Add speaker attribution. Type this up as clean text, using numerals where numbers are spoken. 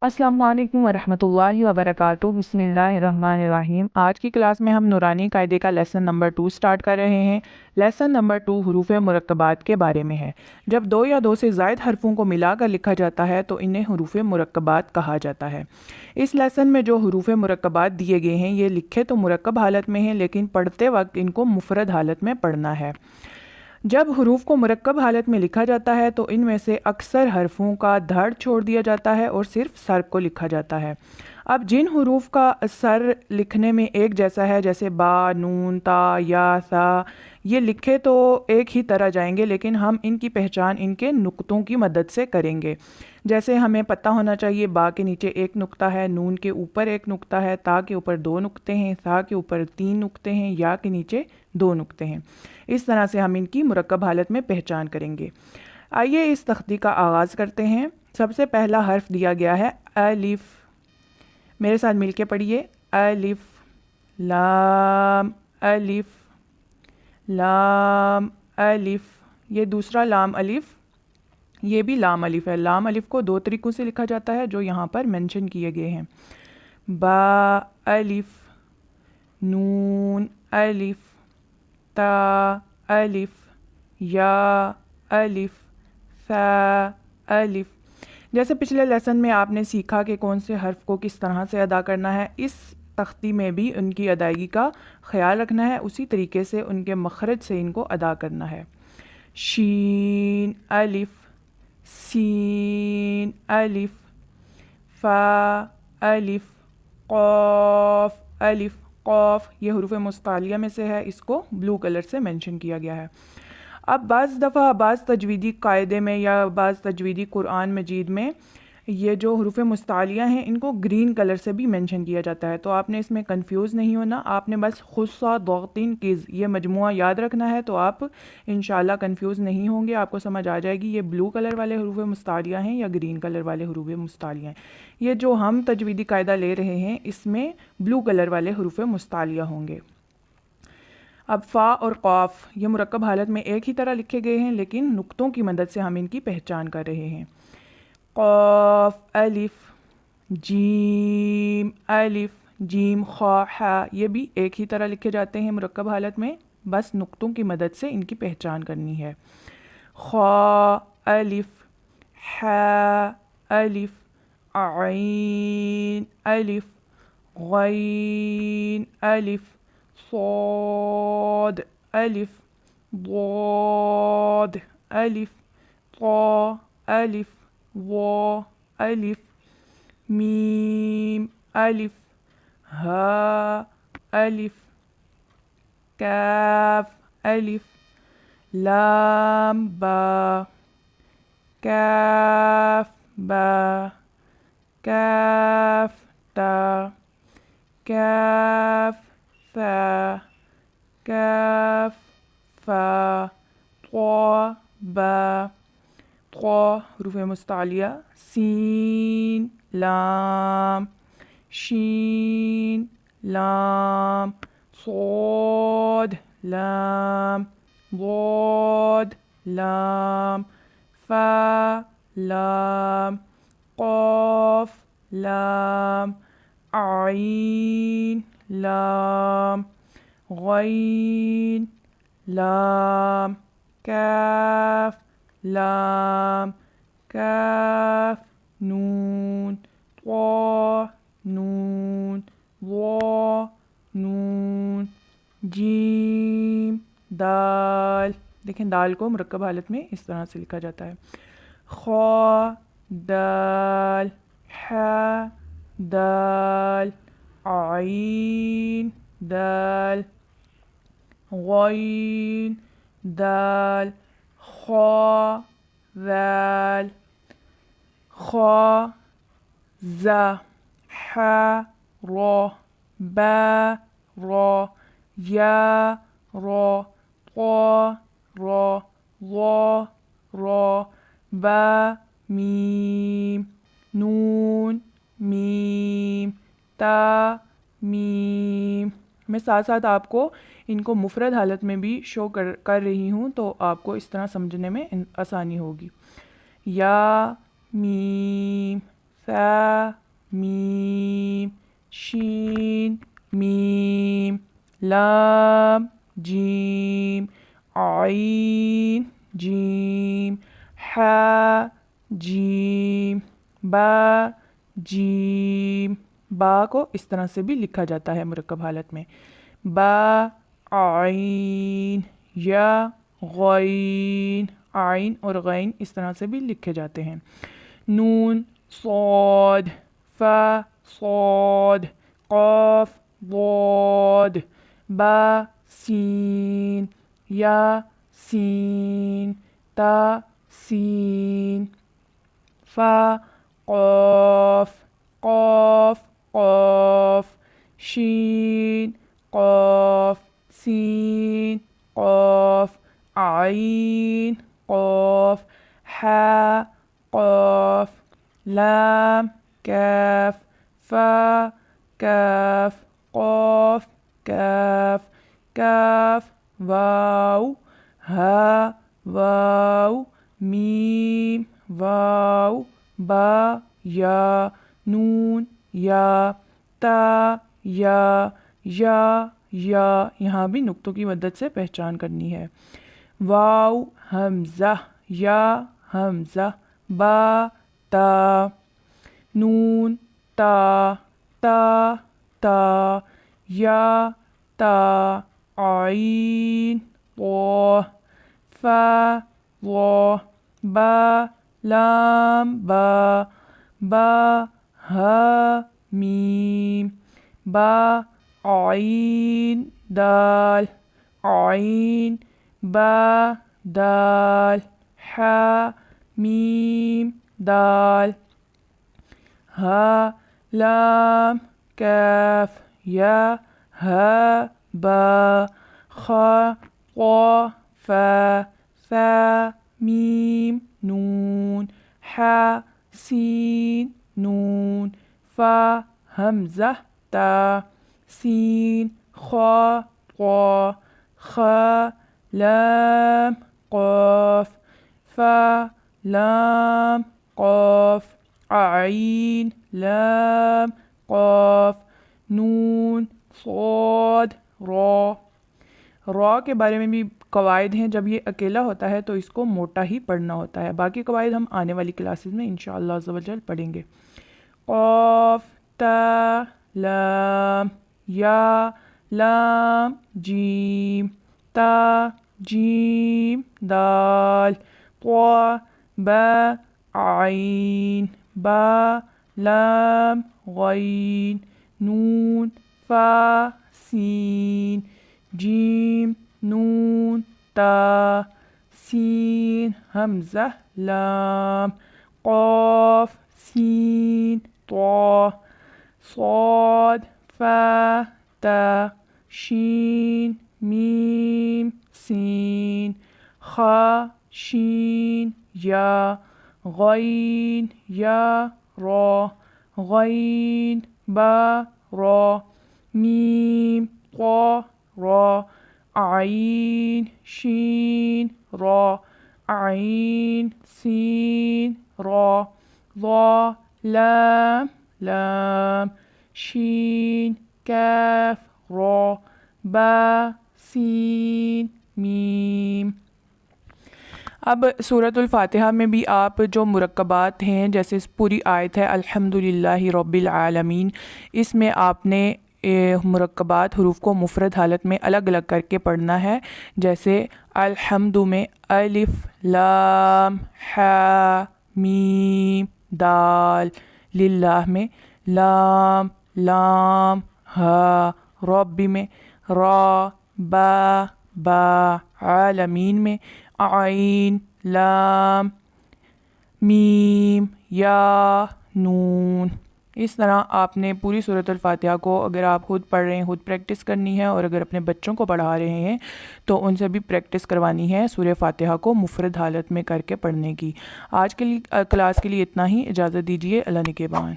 Speaker 1: السلام علیکم ورحمۃ اللہ وبرکاتہ۔ بسم اللہ الرحمن الرحیم۔ آج کی کلاس میں ہم نورانی قاعدے کا لیسن نمبر 2 سٹارٹ کر رہے ہیں۔ لیسن نمبر 2 حروف مرکبات کے بارے میں ہے۔ جب دو یا دو سے زائد حرفوں کو ملا کر لکھا جاتا ہے تو انہیں حروف مرکبات کہا جاتا ہے۔ اس لیسن میں جو حروف مرکبات دیے گئے ہیں یہ لکھے تو مرکب حالت میں ہیں، لیکن پڑھتے وقت ان کو مفرد حالت میں پڑھنا ہے۔ جب حروف کو مرکب حالت میں لکھا جاتا ہے تو ان میں سے اکثر حرفوں کا دھڑ چھوڑ دیا جاتا ہے اور صرف سر کو لکھا جاتا ہے۔ اب جن حروف کا سر لکھنے میں ایک جیسا ہے، جیسے با، نون، تا، یا، سا، یہ لکھے تو ایک ہی طرح جائیں گے، لیکن ہم ان کی پہچان ان کے نقطوں کی مدد سے کریں گے۔ جیسے ہمیں پتہ ہونا چاہیے با کے نیچے ایک نقطہ ہے، نون کے اوپر ایک نقطہ ہے، تا کے اوپر دو نقطے ہیں، سا کے اوپر تین نقطے ہیں، یا کے نیچے دو نقطے ہیں۔ اس طرح سے ہم ان کی مرکب حالت میں پہچان کریں گے۔ آئیے اس تختی کا آغاز کرتے ہیں۔ سب سے پہلا حرف دیا گیا ہے الف۔ میرے ساتھ مل کے پڑھیے، الف، لام، الف، لام، الف۔ یہ دوسرا لام الف، یہ بھی لام الف ہے۔ لام الف کو دو طریقوں سے لکھا جاتا ہے جو یہاں پر مینشن کیے گئے ہیں۔ با الف، نون الف، تا الف، یا الف، فا الف۔ جیسے پچھلے لیسن میں آپ نے سیکھا کہ کون سے حرف کو کس طرح سے ادا کرنا ہے، اس تختی میں بھی ان کی ادائیگی کا خیال رکھنا ہے، اسی طریقے سے ان کے مخرج سے ان کو ادا کرنا ہے۔ شین الف، سین الف، فا الف، قاف الف۔ قاف یہ حروف مستعلیہ میں سے ہے، اس کو بلو کلر سے مینشن کیا گیا ہے۔ اب بعض دفعہ بعض تجویدی قاعدے میں یا بعض تجویدی قرآن مجید میں یہ جو حروف مستعلیہ ہیں ان کو گرین کلر سے بھی مینشن کیا جاتا ہے، تو آپ نے اس میں کنفیوز نہیں ہونا، آپ نے بس خصا ضغطین کز یہ مجموعہ یاد رکھنا ہے، تو آپ انشاءاللہ کنفیوز نہیں ہوں گے، آپ کو سمجھ آ جائے گی یہ بلو کلر والے حروف مستعلیہ ہیں یا گرین کلر والے حروف مستعلیہ ہیں۔ یہ جو ہم تجویدی قاعدہ لے رہے ہیں اس میں بلو کلر والے حروف مستعلیہ ہوں گے۔ اب فا اور قاف یہ مرکب حالت میں ایک ہی طرح لکھے گئے ہیں، لیکن نقطوں کی مدد سے ہم ان کی پہچان کر رہے ہیں۔ قاف الف، جیم الف، جیم خا ہا، یہ بھی ایک ہی طرح لکھے جاتے ہیں مرکب حالت میں، بس نقطوں کی مدد سے ان کی پہچان کرنی ہے۔ خا الف، ہا الف، عین الف، غین الف، صاد الف، ضاد الف، طا الف، وا الف، میم الف، ہا الف، کاف الف، لام با، کاف با، کاف تا، کاف فا، کاف فا، طا با، طا حروف مستعلیہ، سین لام، شین لام، صاد لام، ضاد لام، فا لام، قاف لام، عین لام، غین لام، کاف لام، کاف نون، طا نون، وا نون، جیم دال۔ دیکھیں دال کو مرکب حالت میں اس طرح سے لکھا جاتا ہے۔ خا دال، حا دال، عین دال، غین دال، خا ذال، خا زا، حا را، با را، یا را، طا را، ظا را، با میم، نون میم، تا میم۔ میں ساتھ ساتھ آپ کو ان کو مفرد حالت میں بھی شو کر رہی ہوں تو آپ کو اس طرح سمجھنے میں آسانی ہوگی۔ یا میم، ثا میم شین میم لام جیم عین جیم حا جیم با جیم. با کو اس طرح سے بھی لکھا جاتا ہے مرکب حالت میں، با عین یا غین، عین اور غین اس طرح سے بھی لکھے جاتے ہیں. نون صاد فا صاد قاف ضاد با سین یا سین تا سین فا قاف قاف قاف شین قاف سین قاف عین قاف حا قاف لام کاف فا کاف قاف کاف کاف واو ہا واو میم واو با یا نون یا تا یا یہاں بھی نقطوں کی مدد سے پہچان کرنی ہے. واو حمزہ یا حمزہ با تا نون تا تا تا یا تا عین طا فا ضا با لام با ہا میم با عین دال عین با دال حا میم دال ہا لام کاف یا ہا با خا قا فا ثا میم نون حا سین نون فا حمزہ تا سین خا قا خا لام قاف فا لام قاف عین لام قاف نون صاد را. را کے بارے میں بھی قواعد ہیں. جب یہ اکیلا ہوتا ہے تو اس کو موٹا ہی پڑھنا ہوتا ہے. باقی قواعد ہم آنے والی کلاسز میں انشاءاللہ عز و جل پڑھیں گے. قاف تا لام یا لام جیم تا جیم دال طا با عین با لام غین نون فا سین جیم نون تا سین حمزہ لام قاف سین طا صاد فا تا شین میم سین خا شین یا غین یا را غین با را میم قا را عین شین را عین سین را ضا لام لام شین کاف را با سین میم. اب سورۃ الفاتحہ میں بھی آپ جو مرکبات ہیں، جیسے پوری آیت ہے الحمدللہ رب العالمین، اس میں آپ نے مرکبات حروف کو مفرد حالت میں الگ الگ کر کے پڑھنا ہے. جیسے الحمد میں الف لام حا میم دال، للہ میں لام لام ہا، رب میں را با با، عالمین میں عین لام میم یا نون. اس طرح آپ نے پوری سورۃ الفاتحہ کو اگر آپ خود پڑھ رہے ہیں خود پریکٹس کرنی ہے، اور اگر اپنے بچوں کو پڑھا رہے ہیں تو ان سے بھی پریکٹس کروانی ہے سورہ فاتحہ کو مفرد حالت میں کر کے پڑھنے کی. آج کے لیے کلاس کے لیے اتنا ہی. اجازت دیجیے. اللہ نگہبان.